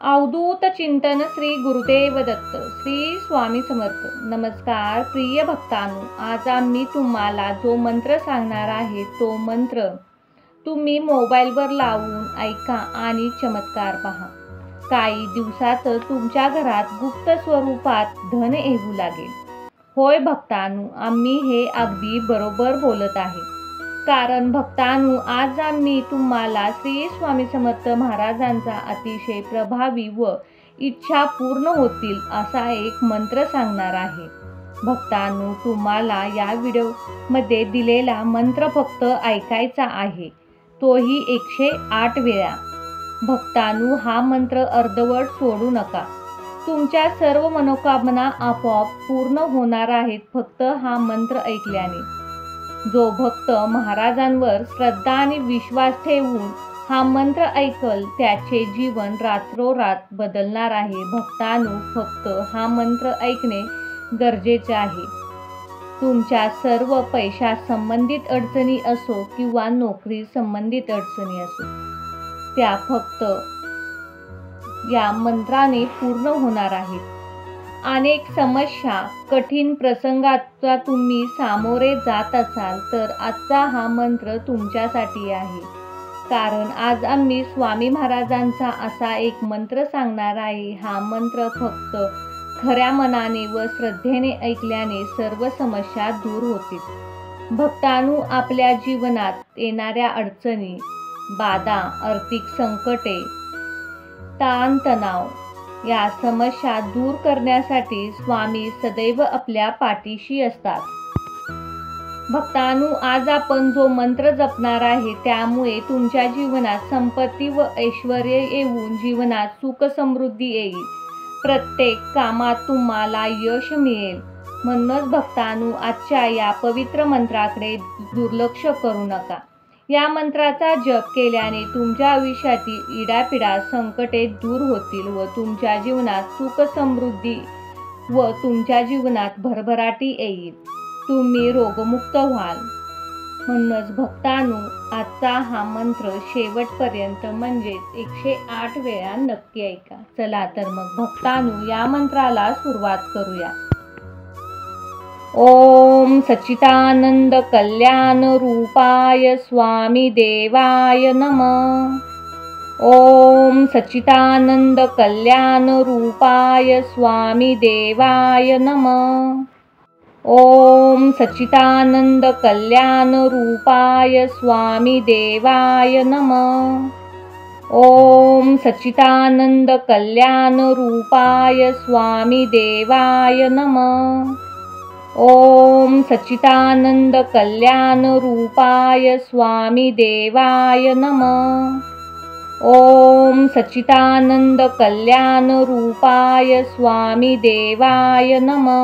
अवधूत चिंतन श्री गुरुदेव दत्त श्री स्वामी समर्थ। नमस्कार प्रिय भक्तांनो, आज आम्ही तुम्हाला जो मंत्र सांगणार आहे तो मंत्र तुम्ही मोबाईलवर लावून ऐका आणि चमत्कार पहा। काही दिवसात तुमच्या घरात गुप्त स्वरूपात धन येऊ लागेल। होय भक्तांनो, आम्ही हे अगदी बरोबर बोलत आहे। कारण भक्तांनो, आज आम्ही तुम्हाला श्री स्वामी समर्थ महाराजांचा अतिशय प्रभावी व इच्छा पूर्ण होतील असा एक मंत्र सांगणार आहे। भक्तांनो, तुम्हाला या व्हिडिओमध्ये दिलेला मंत्र फक्त ऐकायचा आहे, तोही 108 वेळा। भक्तांनो, हा मंत्र अर्धवट सोडू नका। तुमच्या सर्व मनोकामना आपोआप पूर्ण होणार आहेत फक्त हा मंत्र ऐकल्याने। जो भक्त महाराजांवर श्रद्धा आणि विश्वास ठेवून हा मंत्र ऐकल त्याचे जीवन रात्रोरात बदलणार आहे। भक्तांनो, फक्त हा मंत्र ऐकणे गरजेचे आहे। तुमच्या सर्व पैशा संबंधित अडचणी असो किंवा नोकरी संबंधित अडचणी असो, त्या फक्त या मंत्राने पूर्ण होणार आहेत। अनेक समस्या, कठीण प्रसंगाचा तुम्ही सामोरे जात असाल तर आजचा हा मंत्र तुमच्यासाठी आहे। कारण आज आम्ही स्वामी महाराजांचा असा एक मंत्र सांगणार आहे। हा मंत्र फक्त खऱ्या मनाने व श्रद्धेने ऐकल्याने सर्व समस्या दूर होतील। भक्तांनो, आपल्या जीवनात येणाऱ्या अडचणी, बाधा, आर्थिक संकटे, ताणतणाव या समस्या दूर करण्यासाठी स्वामी सदैव आपल्या पाठीशी असतात। भक्तांनो, आज आपण जो मंत्र जपणार आहे त्यामुळे तुमच्या जीवनात संपत्ती व ऐश्वर येऊन जीवनात सुख समृद्धी येईल। प्रत्येक कामात तुम्हाला यश मिळेल। म्हणूनच भक्तांनो, आजच्या या पवित्र मंत्राकडे दुर्लक्ष करू नका। या मंत्राचा जप केल्याने तुमच्या आयुष्यातील इडापिडा, संकटे दूर होतील व तुमच्या जीवनात सुख समृद्धी व तुमच्या जीवनात भरभराटी येईल। तुम्ही रोगमुक्त व्हाल। म्हणूनच भक्तांनो, आजचा हा मंत्र शेवटपर्यंत म्हणजेच 108 वेळा नक्की ऐका। चला तर मग भक्तांनो, या मंत्राला सुरुवात करूया। ओम सच्चिदानंद कल्याण रूपाय स्वामी देवाय नमः। ओम सच्चिदानंद कल्याण रूपाय स्वामी देवाय नमः। ओम सच्चिदानंद कल्याण रूपाय स्वामी देवाय नमः। ओम सच्चिदानंद कल्याण रूपाय स्वामी देवाय नमः। ओम सच्चिदानंद कल्याण रूपाय स्वामी देवाय नमः। ओम सच्चिदानंद कल्याण रूपाय स्वामी देवाय नमः।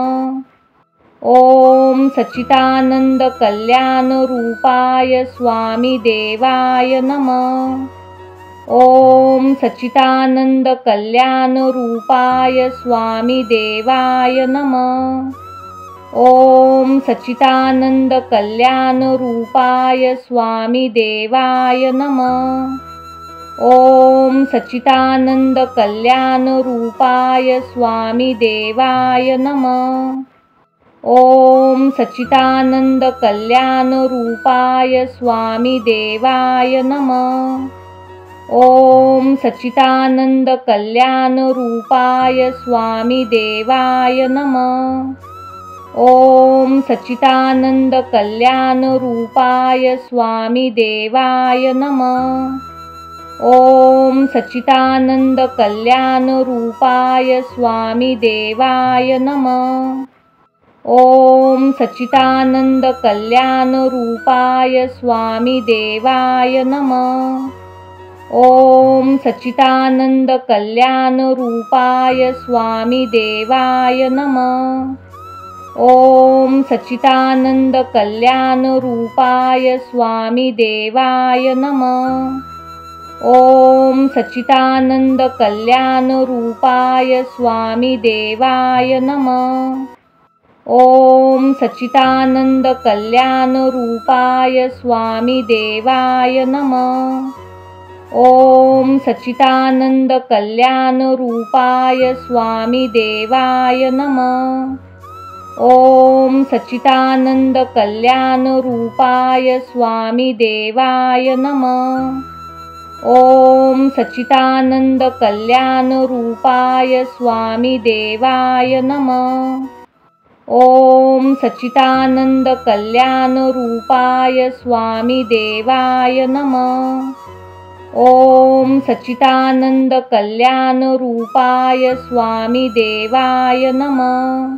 ओम सच्चिदानंद कल्याण रूपाय स्वामी देवाय नमः। ओम सच्चिदानंद कल्याण रूपाय स्वामी देवाय नमः। ओम सच्चिदानंद कल्याण रूपाय स्वामी देवाय नमः। ओम सच्चिदानंद कल्याण रूपाय स्वामी देवाय नमः। ओम सच्चिदानंद कल्याण रूपाय स्वामी देवाय नमः। ओम सच्चिदानंद कल्याण रूपाय स्वामी देवाय नमः। ओम सच्चिदानंद कल्याण रूपाय स्वामी देवाय नमः। ओम सच्चिदानंद कल्याण रूपाय स्वामी देवाय नमः। ओम सच्चिदानंद कल्याण रूपाय स्वामी देवाय नमः। ओम सच्चिदानंद कल्याण रूपाय स्वामी देवाय नमः। ओम सच्चिदानंद कल्याण रूपाय स्वामी देवाय नमः। ओम सच्चिदानंद कल्याण रूपाय स्वामी देवाय नमः। ओम सच्चिदानंद कल्याण रूपाय स्वामी देवाय नमः। ओम सच्चिदानंद कल्याण रूपाय स्वामी देवाय नमः। ओम सच्चिदानंद कल्याण रूपाय स्वामी देवाय नमः। ओम सच्चिदानंद कल्याण रूपाय स्वामी देवाय नमः। ओम सच्चिदानंद कल्याण रूपाय स्वामी देवाय नमः। ओम सच्चिदानंद कल्याण रूपाय स्वामी देवाय नमः।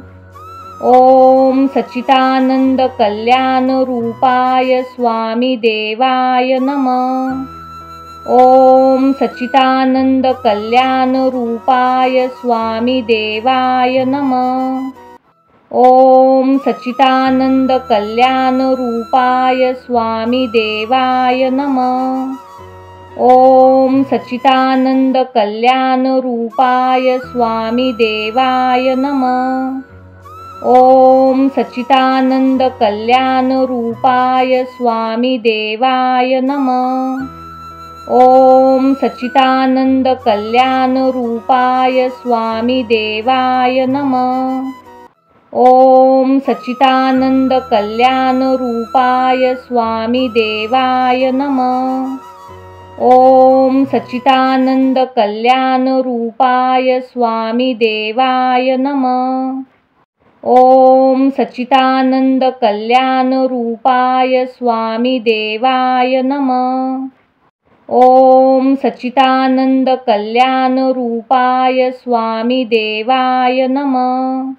ओम सच्चिदानंद कल्याण रूपाय स्वामी देवाय नमः। ओम सच्चिदानंद कल्याण रूपाय स्वामी देवाय नमः। ओम सच्चिदानंद कल्याण रूपाय स्वामी देवाय नमः। ओम सच्चिदानंद कल्याण रूपाय स्वामी देवाय नमः। ओम सच्चिदानंद कल्याण रूपाय स्वामी देवाय नमः। ओम सच्चिदानंद कल्याण रूपाय स्वामी देवाय नमः। ओम सच्चिदानंद कल्याण रूपाय स्वामी देवाय नमः। ओम सच्चिदानंद कल्याण रूपाय स्वामी देवाय नमः। ओम सच्चिदानंद कल्याण रूपाय स्वामी देवाय नमः। ओम सच्चिदानंद कल्याण रूपाय स्वामी देवाय नमः।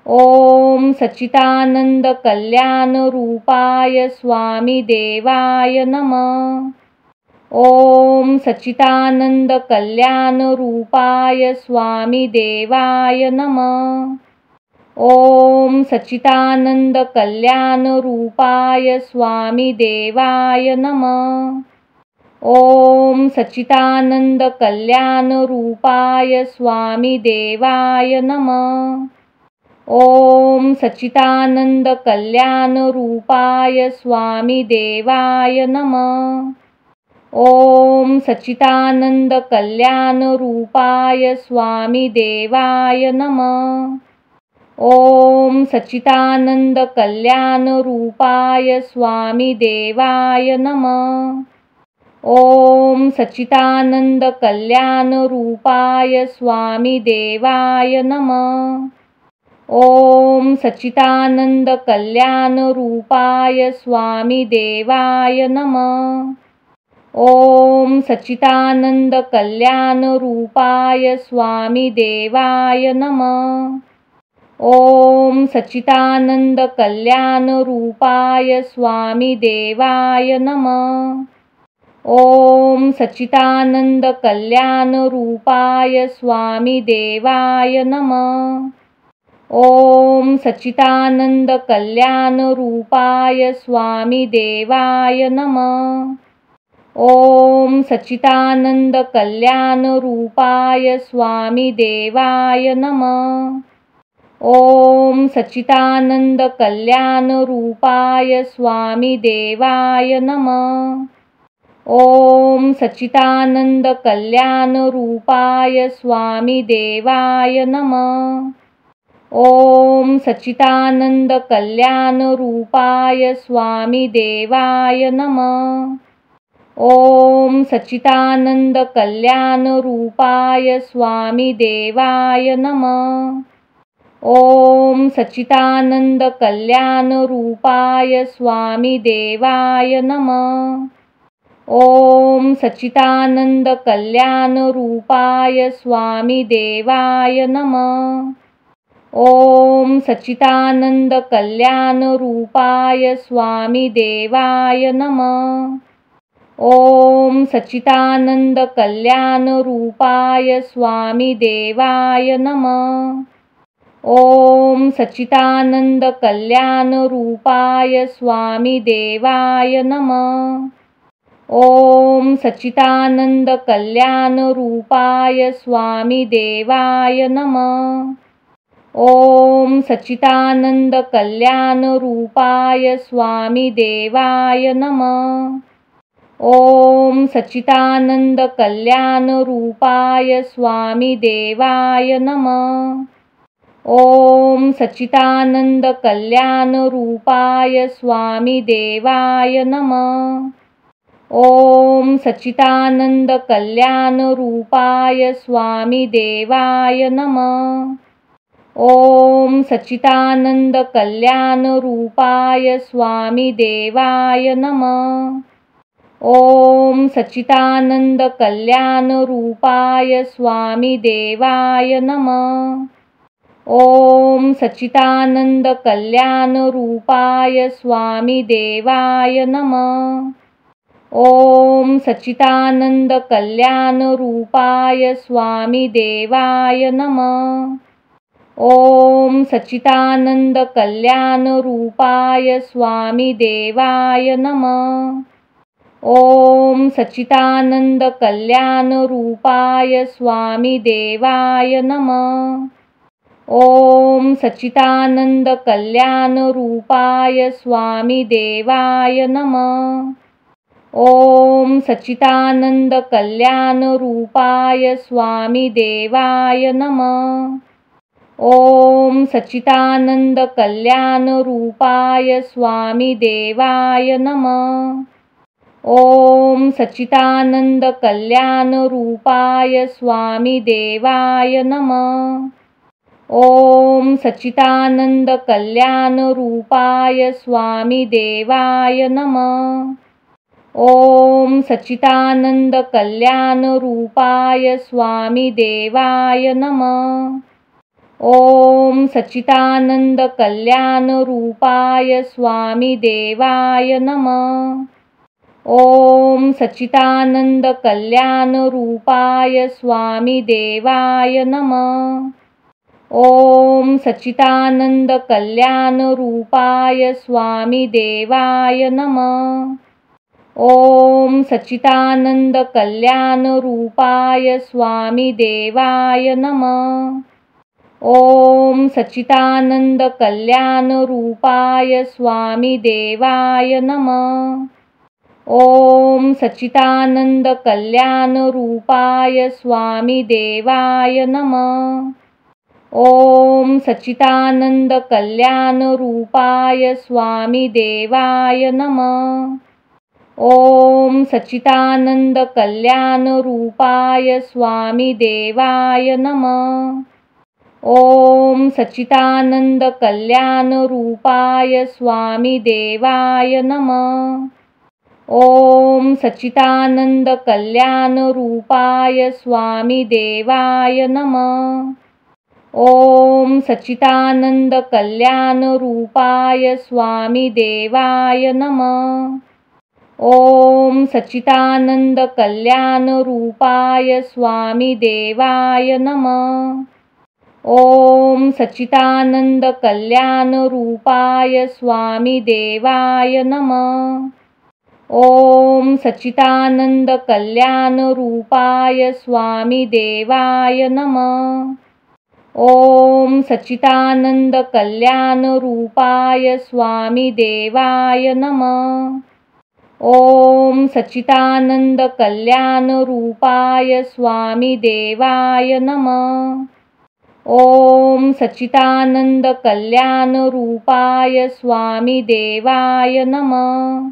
ओम सच्चिदानंद कल्याण रूपाय स्वामी देवाय नमः। ओम सच्चिदानंद कल्याण रूपाय स्वामी देवाय नमः। ओम सच्चिदानंद कल्याण रूपाय स्वामी देवाय नमः। ओम सच्चिदानंद कल्याण रूपाय स्वामी देवाय नमः। ओम सच्चिदानंद कल्याण रूपाय स्वामी देवाय नमः। ओम सच्चिदानंद कल्याण रूपाय स्वामी देवाय नमः। ओम सच्चिदानंद कल्याण रूपाय स्वामी देवाय नमः। ओम सच्चिदानंद कल्याण रूपाय स्वामी देवाय नमः। ओम सच्चिदानंद कल्याण रूपाय स्वामी देवाय नमः। ओम सच्चिदानंद कल्याण रूपाय स्वामी देवाय नमः। ओम सच्चिदानंद कल्याण रूपाय स्वामी देवाय नमः। ओम सच्चिदानंद कल्याण रूपाय स्वामी देवाय नमः। ओम सच्चिदानंद कल्याण रूपाय स्वामी देवाय नमः। ओम सच्चिदानंद कल्याण रूपाय स्वामी देवाय नमः। ओम सच्चिदानंद कल्याण रूपाय स्वामी देवाय नमः। ओम सच्चिदानंद कल्याण रूपाय स्वामी देवाय नमः। ओम सच्चिदानंद कल्याण रूपाय स्वामी देवाय नमः। ओम सच्चिदानंद कल्याण रूपाय स्वामी देवाय नमः। ओम सच्चिदानंद कल्याण रूपाय स्वामी देवाय नमः। ओम सच्चिदानंद कल्याण रूपाय स्वामी देवाय नमः। ओम सच्चिदानंद कल्याण रूपाय स्वामी देवाय नमः। ओम सच्चिदानंद कल्याण रूपाय स्वामी देवाय नमः। ओम सच्चिदानंद कल्याण रूपाय स्वामी देवाय नमः। ओम सच्चिदानंद कल्याण रूपाय स्वामी देवाय नमः। ओम सच्चिदानंद कल्याण रूपाय स्वामी देवाय नमः। ओम सच्चिदानंद कल्याण रूपाय स्वामी देवाय नमः। ओम सच्चिदानंद कल्याण रूपाय स्वामी देवाय नमः। ओम सच्चिदानंद कल्याण रूपाय स्वामी देवाय नमः। ओम सच्चिदानंद कल्याण रूपाय स्वामी देवाय नमः। ओम सच्चिदानंद कल्याण रूपाय स्वामी देवाय नमः। ओम सच्चिदानंद कल्याण रूपाय स्वामी देवाय नमः। ओम सच्चिदानंद कल्याण रूपाय स्वामी देवाय नमः। ओम सच्चिदानंद कल्याण रूपाय स्वामी देवाय नमः। ओम सच्चिदानंद कल्याण रूपाय स्वामी देवाय नमः। ओम सच्चिदानंद कल्याण रूपाय स्वामी देवाय नमः। ओम सच्चिदानंद कल्याण रूपाय स्वामी देवाय नमः। ओम सच्चिदानंद कल्याण रूपाय स्वामी देवाय नमः। ओम सच्चिदानंद कल्याण रूपाय स्वामी देवाय नमः। ओम सच्चिदानंद कल्याण रूपाय स्वामी देवाय नमः। ओम सच्चिदानंद कल्याण रूपाय स्वामी देवाय नमः। ओम सच्चिदानंद कल्याण रूपाय स्वामी देवाय नमः। ओम सच्चिदानंद कल्याण रूपाय स्वामी देवाय नमः। ओम सच्चिदानंद कल्याण रूपाय स्वामी देवाय नमः। ओम सच्चिदानंद कल्याण रूपाय स्वामी देवाय नमः। ओम सच्चिदानंद कल्याण रूपाय स्वामी देवाय नमः। ओम सच्चिदानंद कल्याण रूपाय स्वामी देवाय नमः। ओम सच्चिदानंद कल्याण रूपाय स्वामी देवाय नमः। ओम सच्चिदानंद कल्याण रूपाय स्वामी देवाय नमः। ओम सच्चिदानंद कल्याण रूपाय स्वामी देवाय नमः। ओम सच्चिदानंद कल्याण रूपाय स्वामी देवाय नमः। ओम सच्चिदानंद कल्याण रूपाय स्वामी देवाय नमः। ओम सच्चिदानंद कल्याण रूपाय स्वामी देवाय नमः। ओम सच्चिदानंद कल्याण रूपाय स्वामी देवाय नमः। ओम सच्चिदानंद कल्याण रूपाय स्वामी देवाय नमः। ओम सच्चिदानंद कल्याण रूपाय स्वामी देवाय नमः। ओम सच्चिदानंद कल्याण रूपाय स्वामी देवाय नमः। ओम सच्चिदानंद कल्याण रूपाय स्वामी देवाय नमः।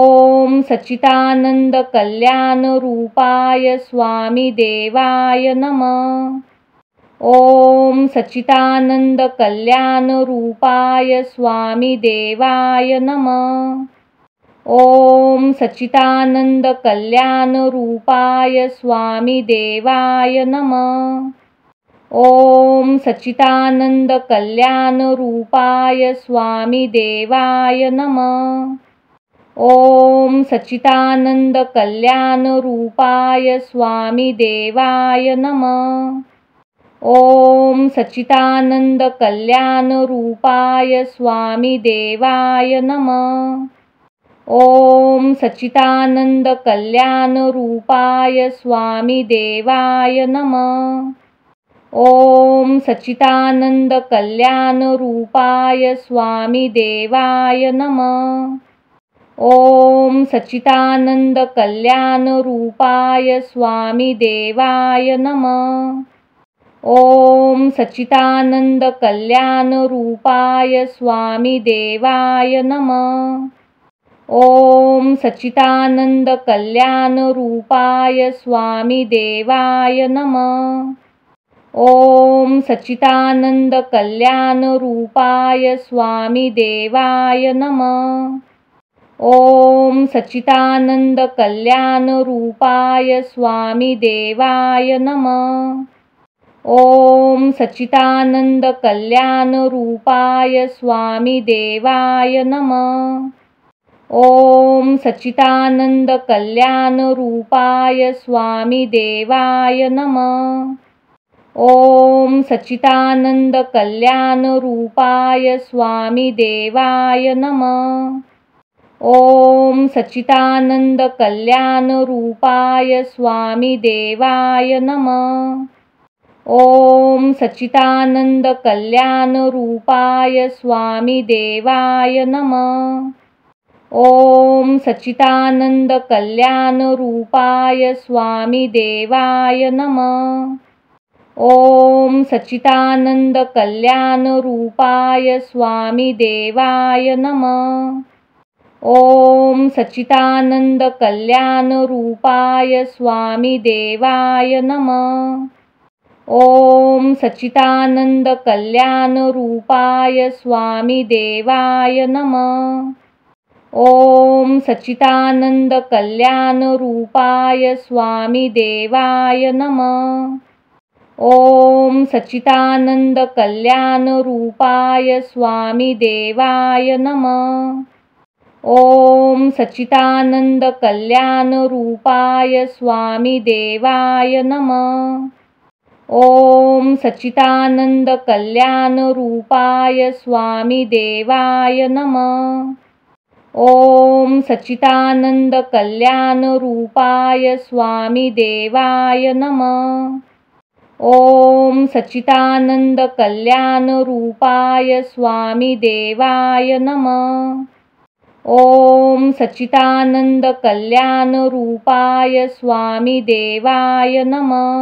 ओम सच्चिदानंद कल्याण रूपाय स्वामी देवाय नमः। ओम सच्चिदानंद कल्याण रूपाय स्वामी देवाय नमः। ओम सच्चिदानंद कल्याण रूपाय स्वामी देवाय नमः। ओम सच्चिदानंद कल्याण रूपाय स्वामी देवाय नमः। ओम सच्चिदानंद कल्याण रूपाय स्वामी देवाय नमः। ओम सच्चिदानंद कल्याण रूपाय स्वामी देवाय नमः। ओम सच्चिदानंद कल्याण रूपाय स्वामी देवाय नमः। ओम सच्चिदानंद कल्याण रूपाय स्वामी देवाय नमः। ओम सच्चिदानंद कल्याण रूपाय स्वामी देवाय नमः। ओम सच्चिदानंद कल्याण रूपाय स्वामी देवाय नमः। ओम सच्चिदानंद कल्याण रूपाय स्वामी देवाय नमः। ओम सच्चिदानंद कल्याण रूपाय स्वामी देवाय नमः। ओम सच्चिदानंद कल्याण रूपाय स्वामी देवाय नमः। ओम सच्चिदानंद कल्याण रूपाय स्वामी देवाय नमः। ओम सच्चिदानंद कल्याण रूपाय स्वामी देवाय नमः। ओम सच्चिदानंद कल्याण रूपाय स्वामी देवाय नमः। ओम सच्चिदानंद कल्याण रूपाय स्वामी देवाय नमः। ओम सच्चिदानंद कल्याण रूपाय स्वामी देवाय नमः। ओम सच्चिदानंद कल्याण रूपाय स्वामी देवाय नमः। ओम सच्चिदानंद कल्याण रूपाय स्वामी देवाय नमः। ओम सच्चिदानंद कल्याण रूपाय स्वामी देवाय नमः। ओम सच्चिदानंद कल्याण रूपाय स्वामी देवाय नमः। ओम सच्चिदानंद कल्याण रूपाय स्वामी देवाय नमः। ओम सच्चिदानंद कल्याण रूपाय स्वामी देवाय नमः। ओम सच्चिदानंद कल्याण रूपाय स्वामी देवाय नमः। ओम सच्चिदानंद कल्याण रूपाय स्वामी देवाय नमः। ओम सच्चिदानंद कल्याण रूपाय स्वामी देवाय नमः। ओम सच्चिदानंद कल्याण रूपाय स्वामी देवाय नमः। ओम सच्चिदानंद कल्याण रूपाय स्वामी देवाय नमः। ओम सच्चिदानंद कल्याण रूपाय स्वामी देवाय नमः।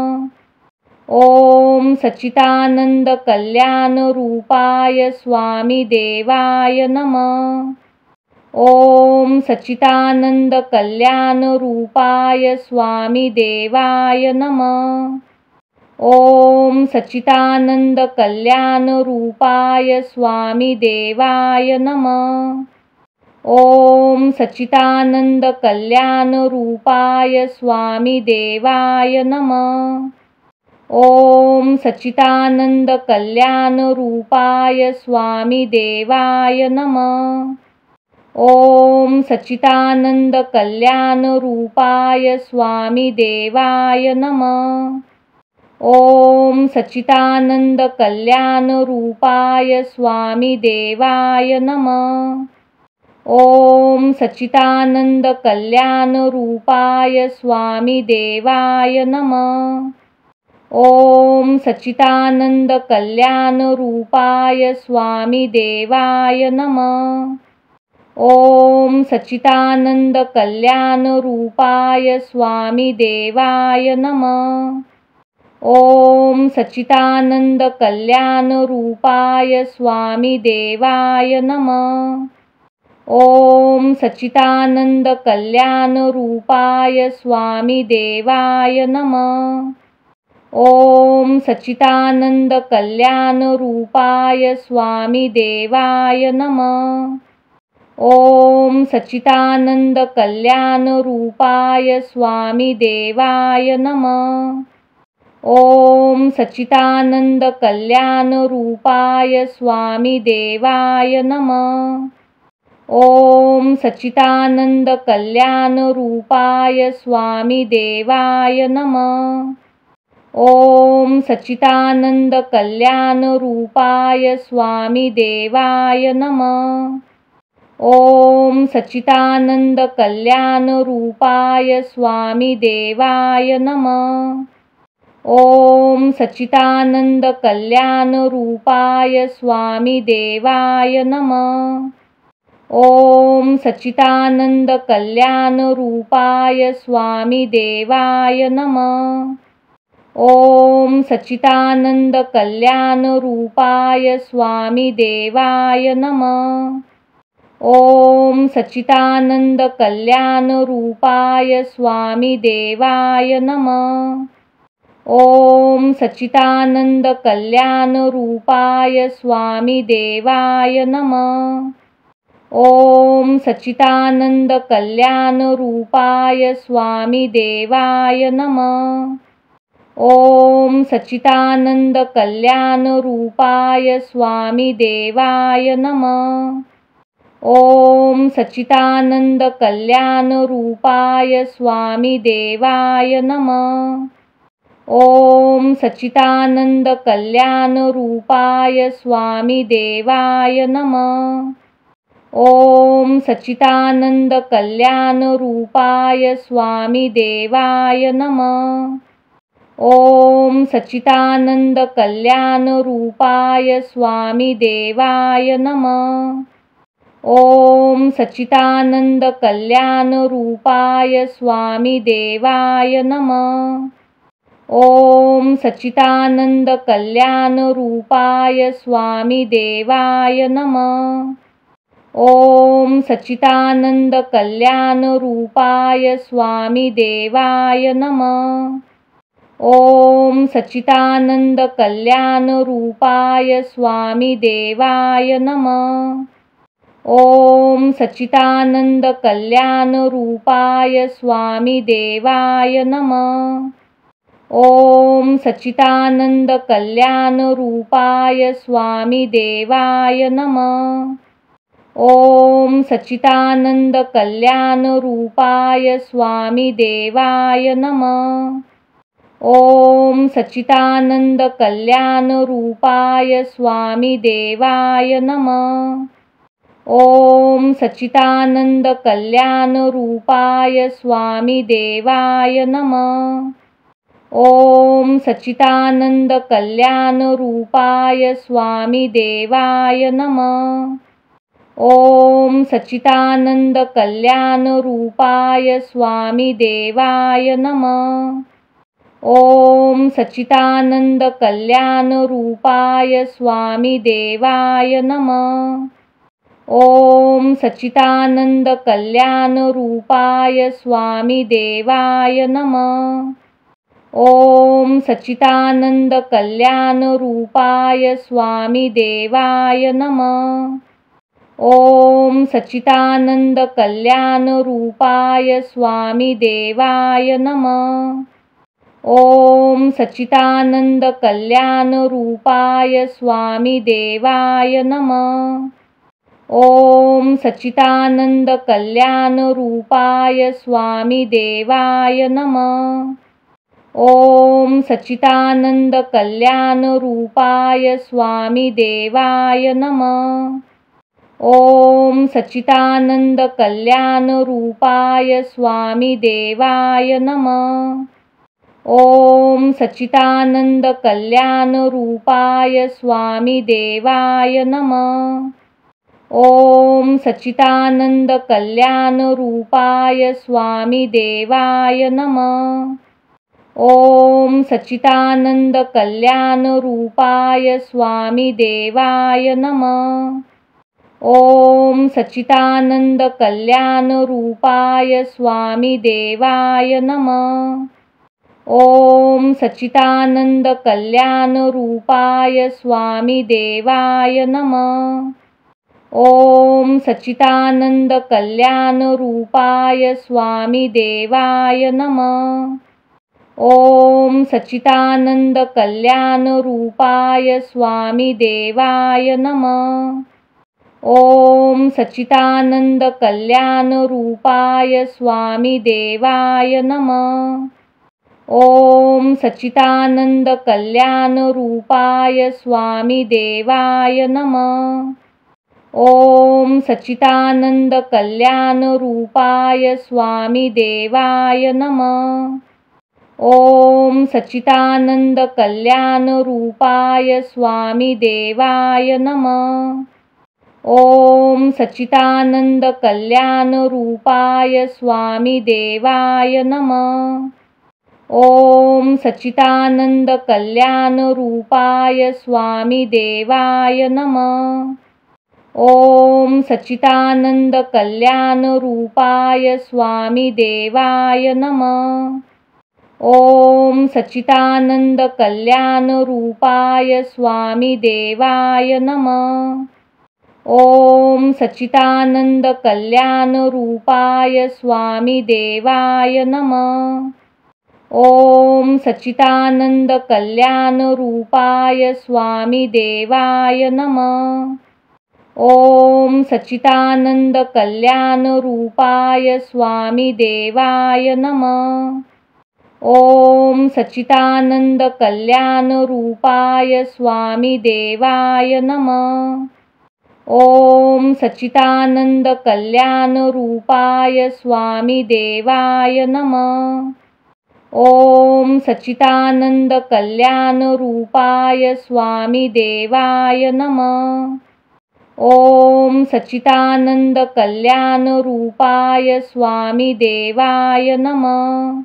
ओम सच्चिदानंद कल्याण रूपाय स्वामी देवाय नमः। ओम सच्चिदानंद कल्याण रूपाय स्वामी देवाय नमः। ओम सच्चिदानंद कल्याण रूपाय स्वामी देवाय नमः। ओम सच्चिदानंद कल्याण रूपाय स्वामी देवाय नमः। ओम सच्चिदानंद कल्याण रूपाय स्वामी देवाय नमः। ओम सच्चिदानंद कल्याण रूपाय स्वामी देवाय नमः। ओम सच्चिदानंद कल्याण रूपाय स्वामी देवाय नमः। ओम सच्चिदानंद कल्याण रूपाय स्वामी देवाय नमः। ओम सच्चिदानंद कल्याण रूपाय स्वामी देवाय नमः। ओम सच्चिदानंद कल्याण रूपाय स्वामी देवाय नमः। ओम सच्चिदानंद कल्याण रूपाय स्वामी देवाय नमः। ओम सच्चिदानंद कल्याण रूपाय स्वामी देवाय नमः। ओम सच्चिदानंद कल्याण रूपाय स्वामी देवाय नमः। ओम सच्चिदानंद कल्याण रूपाय स्वामी देवाय नमः। ओम सच्चिदानंद कल्याण रूपाय स्वामी देवाय नमः। ओम सच्चिदानंद कल्याण रूपाय स्वामी देवाय नमः। ओम सच्चिदानंद कल्याण रूपाय स्वामी देवाय नमः। ओम सच्चिदानंद कल्याण रूपाय स्वामी देवाय नमः। ओम सच्चिदानंद कल्याण रूपाय स्वामी देवाय नमः। ओम सच्चिदानंद कल्याण रूपाय स्वामी देवाय नमः। ओम सच्चिदानंद कल्याण रूपाय स्वामी देवाय नमः। ओम सच्चिदानंद कल्याण रूपाय स्वामी देवाय नमः। ओम सच्चिदानंद कल्याण रूपाय स्वामी देवाय नमः। ओम सच्चिदानंद कल्याण रूपाय स्वामी देवाय नमः। ओम सच्चिदानंद कल्याण रूपाय स्वामी देवाय नमः। ओम सच्चिदानंद कल्याण रूपाय स्वामी देवाय नमः। ओम सच्चिदानंद कल्याण रूपाय स्वामी देवाय नमः। ओम सच्चिदानंद कल्याण रूपाय स्वामी देवाय नमः। ओम सच्चिदानंद कल्याण रूपाय स्वामी देवाय नमः। ओम सच्चिदानंद कल्याण रूपाय स्वामी देवाय नमः। ओम सच्चिदानंद कल्याण रूपाय स्वामी देवाय नमः। ओम सच्चिदानंद कल्याण रूपाय स्वामी देवाय नमः। ओम सच्चिदानंद कल्याण रूपाय स्वामी देवाय नमः। ओम सच्चिदानंद कल्याण रूपाय स्वामी देवाय नमः। ओम सच्चिदानंद कल्याण रूपाय स्वामी देवाय नमः। ओम सच्चिदानंद कल्याण रूपाय स्वामी देवाय नमः। ओम सच्चिदानंद कल्याण रूपाय स्वामी देवाय नमः। ओम सच्चिदानंद कल्याण रूपाय स्वामी देवाय नमः। ओम सच्चिदानंद कल्याण रूपाय स्वामी देवाय नमः। ओम सच्चिदानंद कल्याण रूपाय स्वामी देवाय नमः। ओम सच्चिदानंद कल्याण रूपाय स्वामी देवाय नमः। ओम सच्चिदानंद कल्याण रूपाय स्वामी देवाय नमः। ओम सच्चिदानंद कल्याण रूपाय स्वामी देवाय नमः। ओम सच्चिदानंद कल्याण रूपाय स्वामी देवाय नमः। ओम सच्चिदानंद कल्याण रूपाय स्वामी देवाय नमः। ओम सच्चिदानंद कल्याण रूपाय स्वामी देवाय नमः। ओम सच्चिदानंद कल्याण रूपाय स्वामी देवाय नमः। ओम सच्चिदानंद कल्याण रूपाय स्वामी देवाय नमः। ओम सच्चिदानंद कल्याण रूपाय स्वामी देवाय नमः। ओम सच्चिदानंद कल्याण रूपाय स्वामी देवाय नमः। ओम सच्चिदानंद कल्याण रूपाय स्वामी देवाय नमः। ओम सच्चिदानंद कल्याण रूपाय स्वामी देवाय नमः। ओम सच्चिदानंद कल्याण रूपाय स्वामी देवाय नमः। ओम सच्चिदानंद कल्याण रूपाय स्वामी देवाय नमः। ओम सच्चिदानंद कल्याण रूपाय स्वामी देवाय नमः। ओम सच्चिदानंद कल्याण रूपाय स्वामी देवाय नमः। ओम सच्चिदानंद कल्याण रूपाय स्वामी देवाय नमः। ओम सच्चिदानंद कल्याण रूपाय स्वामी देवाय नमः। ओम सच्चिदानंद कल्याण रूपाय स्वामी देवाय नमः। ओम सच्चिदानंद कल्याण रूपाय स्वामी देवाय नमः। ओम सच्चिदानंद कल्याण रूपाय स्वामी देवाय नमः। ओम सच्चिदानंद कल्याण रूपाय स्वामी देवाय नमः। ओम सच्चिदानंद कल्याण रूपाय स्वामी देवाय नमः। ओम सच्चिदानंद कल्याण रूपाय स्वामी देवाय नमः। ओम सच्चिदानंद कल्याण रूपाय स्वामी देवाय नमः। ओम सच्चिदानंद कल्याण रूपाय स्वामी देवाय नमः। ओम सच्चिदानंद कल्याण रूपाय स्वामी देवाय नमः। ओम सच्चिदानंद कल्याण रूपाय स्वामी देवाय नमः। ओम सच्चिदानंद कल्याण रूपाय स्वामी देवाय नमः।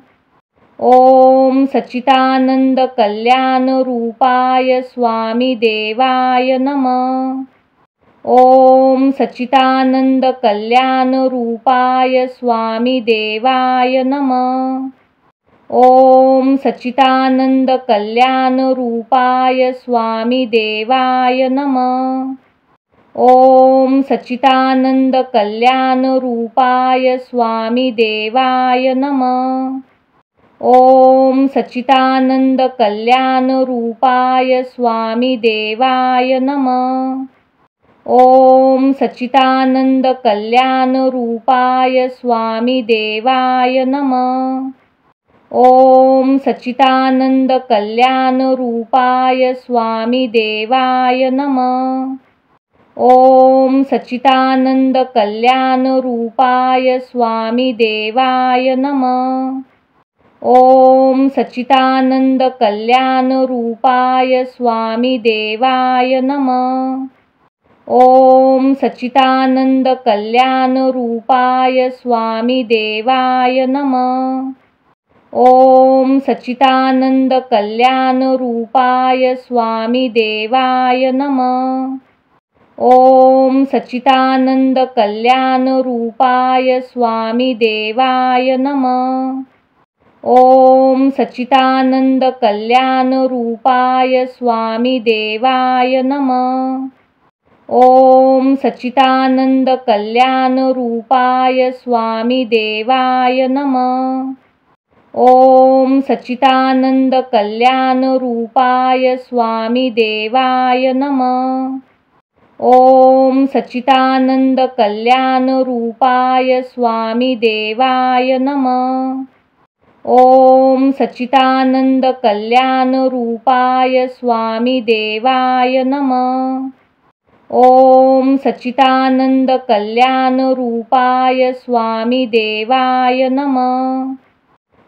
ओम सच्चिदानंद कल्याण रूपाय स्वामी देवाय नमः। ओम सच्चिदानंद कल्याण रूपाय स्वामी देवाय नमः। ओम सच्चिदानंद कल्याण रूपाय स्वामी देवाय नमः। ओम सच्चिदानंद कल्याण रूपाय स्वामी देवाय नमः। ओम सच्चिदानंद कल्याण रूपाय स्वामी देवाय नमः। ओम सच्चिदानंद कल्याण रूपाय स्वामी देवाय नमः। ओम सच्चिदानंद कल्याण रूपाय स्वामी देवाय नमः। ओम सच्चिदानंद कल्याण रूपाय स्वामी देवाय नमः। ओम सच्चिदानंद कल्याण रूपाय स्वामी देवाय नमः। ओम सच्चिदानंद कल्याण रूपाय स्वामी देवाय नमः। ओम सच्चिदानंद कल्याण रूपाय स्वामी देवाय नमः। ओम सच्चिदानंद कल्याण रूपाय स्वामी देवाय नमः। ओम सच्चिदानंद कल्याण रूपाय स्वामी देवाय नमः। ओम सच्चिदानंद कल्याण रूपाय स्वामी देवाय नमः। ओम सच्चिदानंद कल्याण रूपाय स्वामी देवाय नमः। ओम सच्चिदानंद कल्याण रूपाय स्वामी देवाय नमः। ओम सच्चिदानंद कल्याण रूपाय स्वामी देवाय नमः। ओम सच्चिदानंद कल्याण रूपाय स्वामी देवाय नमः।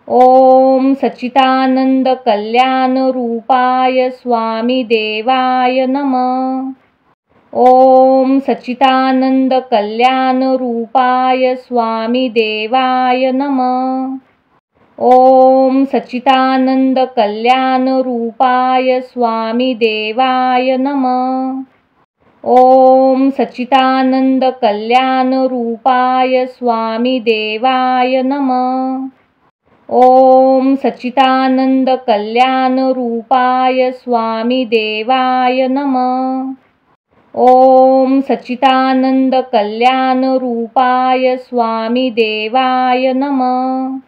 ओम सच्चिदानंद कल्याण रूपाय स्वामी देवाय नमः। ओम सच्चिदानंद कल्याण रूपाय स्वामी देवाय नमः। ओम सच्चिदानंद कल्याण रूपाय स्वामी देवाय नमः। ओम सच्चिदानंद कल्याण रूपाय स्वामी देवाय नमः। ओम सच्चिदानंद कल्याण रूपाय स्वामी देवाय नमः। ओम सच्चिदानंद कल्याण रूपाय स्वामी देवाय नमः।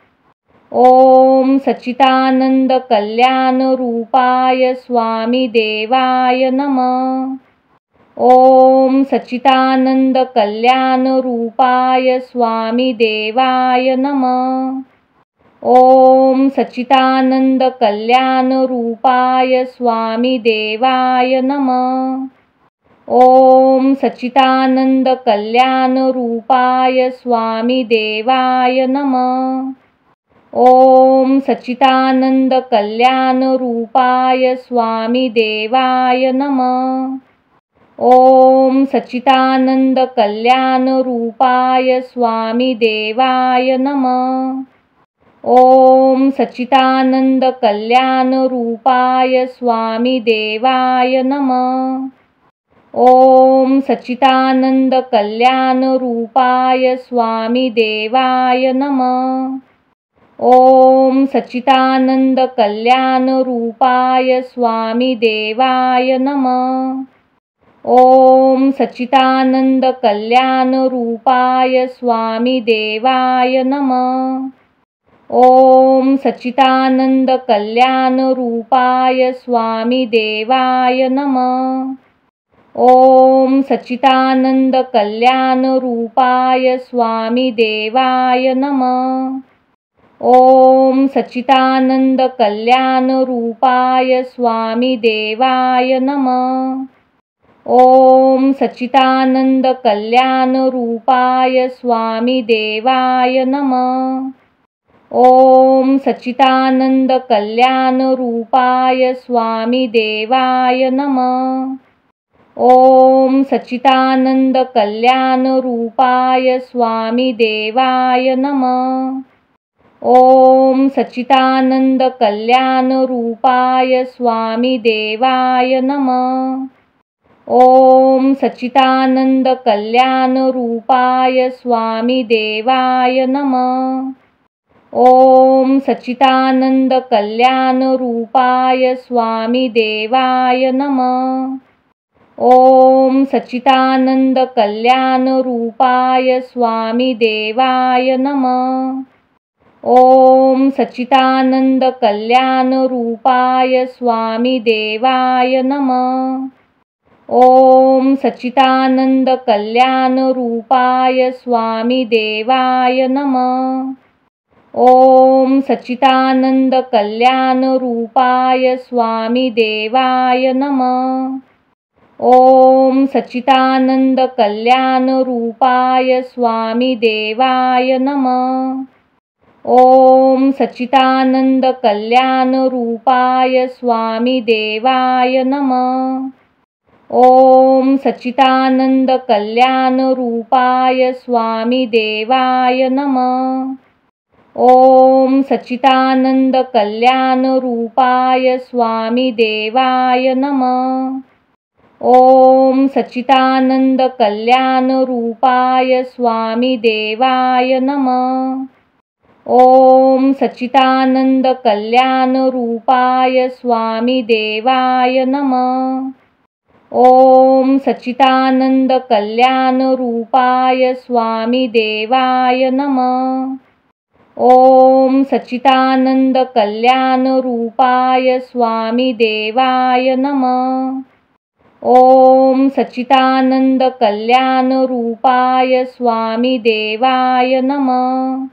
ओम सच्चिदानंद कल्याण रूपाय स्वामी देवाय नमः। ओम सच्चिदानंद कल्याण रूपाय स्वामी देवाय नमः। ओम सच्चिदानंद कल्याण रूपाय स्वामी देवाय नमः। ओम सच्चिदानंद कल्याण रूपाय स्वामी देवाय नमः। ओम सच्चिदानंद कल्याण रूपाय स्वामी देवाय नमः। ओम सच्चिदानंद कल्याण रूपाय स्वामी देवाय नमः। ओम सच्चिदानंद कल्याण रूपाय स्वामी देवाय नमः। ओम सच्चिदानंद कल्याण रूपाय स्वामी देवाय नमः। ओम सच्चिदानंद कल्याण रूपाय स्वामी देवाय नमः। ओम सच्चिदानंद कल्याण रूपाय स्वामी देवाय नमः। ओम सच्चिदानंद कल्याण रूपाय स्वामी देवाय नमः। ओम सच्चिदानंद कल्याण रूपाय स्वामी देवाय नमः। ओम सच्चिदानंद कल्याण रूपाय स्वामी देवाय नमः। ओम सच्चिदानंद कल्याण रूपाय स्वामी देवाय नमः। ओम सच्चिदानंद कल्याण रूपाय स्वामी देवाय नमः। ओम सच्चिदानंद कल्याण रूपाय स्वामी देवाय नमः। ओम सच्चिदानंद कल्याण रूपाय स्वामी देवाय नमः। ओम सच्चिदानंद कल्याण रूपाय स्वामी देवाय नमः। ओम सच्चिदानंद कल्याण रूपाय स्वामी देवाय नमः। ओम सच्चिदानंद कल्याण रूपाय स्वामी देवाय नमः। ओम सच्चिदानंद कल्याण रूपाय स्वामी देवाय नमः। ओम सच्चिदानंद कल्याण रूपाय स्वामी देवाय नमः। ओम सच्चिदानंद कल्याण रूपाय स्वामी देवाय नमः। ओम सच्चिदानंद कल्याण रूपाय स्वामी देवाय नमः। ओम सच्चिदानंद कल्याण रूपाय स्वामी देवाय नमः। ओम सच्चिदानंद कल्याण रूपाय स्वामी देवाय नमः। ओम सच्चिदानंद कल्याण रूपाय स्वामी देवाय नमः। ओम सच्चिदानंद कल्याण रूपाय स्वामी देवाय नमः। ओम सच्चिदानंद कल्याण रूपाय स्वामी देवाय नमः। ओम सच्चिदानंद कल्याण रूपाय स्वामी देवाय नमः। ओम सच्चिदानंद कल्याण रूपाय स्वामी देवाय नमः। ओम सच्चिदानंद कल्याण रूपाय स्वामी देवाय नमः।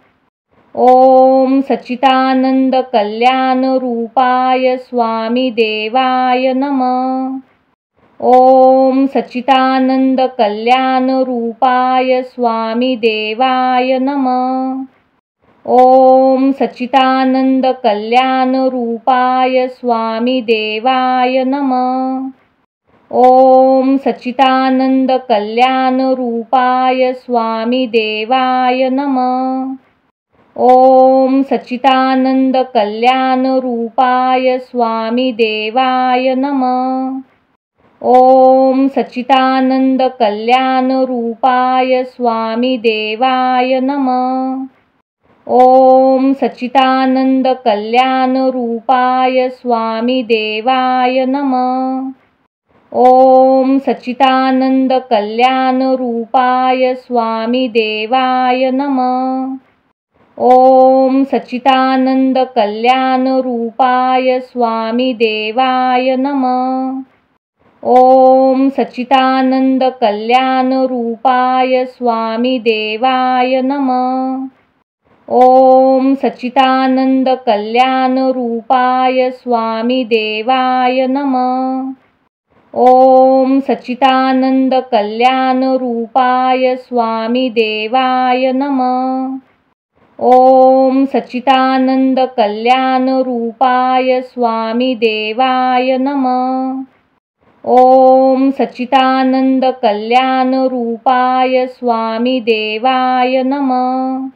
ओम सच्चिदानंद कल्याण रूपाय स्वामी देवाय नमः। ओम सच्चिदानंद कल्याण रूपाय स्वामी देवाय नमः। ओम सच्चिदानंद कल्याण रूपाय स्वामी देवाय नमः। ओम सच्चिदानंद कल्याण रूपाय स्वामी देवाय नमः। ओम सच्चिदानंद कल्याण रूपाय स्वामी देवाय नमः। ओम सच्चिदानंद कल्याण रूपाय स्वामी देवाय नमः। ओम सच्चिदानंद कल्याण रूपाय स्वामी देवाय नमः। ओम सच्चिदानंद कल्याण रूपाय स्वामी देवाय नमः। ओम सच्चिदानंद कल्याण रूपाय स्वामी देवाय नमः। ओम सच्चिदानंद कल्याण रूपाय स्वामी देवाय नमः। ओम सच्चिदानंद कल्याण रूपाय स्वामी देवाय नमः। ओम सच्चिदानंद कल्याण रूपाय स्वामी देवाय नमः। ओम सच्चिदानंद कल्याण रूपाय स्वामी देवाय नमः। ओम सच्चिदानंद कल्याण रूपाय स्वामी देवाय नमः।